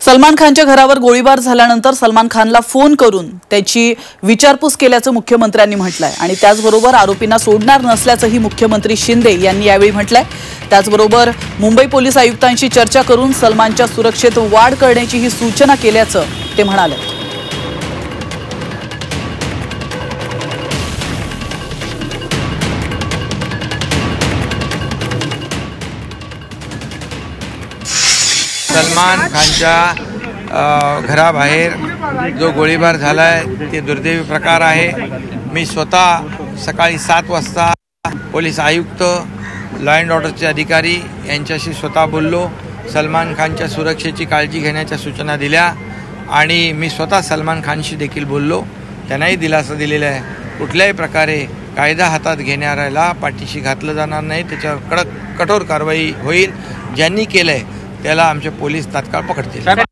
सलमान खानच्या घरावर गोळीबार झाल्यानंतर सलमान खानला फोन करून त्याची विचारपूस केल्याचं मुख्यमंत्र्यांनी म्हटलंय आणि त्याचबरोबर आरोपींना सोडणार नसल्याचंही मुख्यमंत्री शिंदे यांनी यावेळी म्हटलंय। त्याचबरोबर मुंबई पोलीस आयुक्तांशी चर्चा करून सलमानच्या सुरक्षेत वाढ करण्याचीही सूचना केल्याचं ते म्हणाले। सलमान खानच्या घराबाहेर जो गोळीबार झाला आहे ते दुर्दैवी प्रकार आहे। मी स्वतः सकाळी 7 वाजता पोलीस आयुक्त, लॉ अँड ऑर्डरचे अधिकारी यांच्याशी स्वतः बोललो। सलमान खानच्या सुरक्षेची काळजी घेण्याच्या सूचना दिल्या आणि मी स्वतः सलमान खानशी देखील बोललो। त्यांनाही दिलासा दिलेला आहे। कुठल्याही प्रकारे कायदा हातात घेणाऱ्याला पाठीशी घातलं जाणार नाही, त्याच्यावर कठोर कारवाई होईल। ज्यांनी केलंय त्याला आमचे पोलीस तात्काळ पकडतील।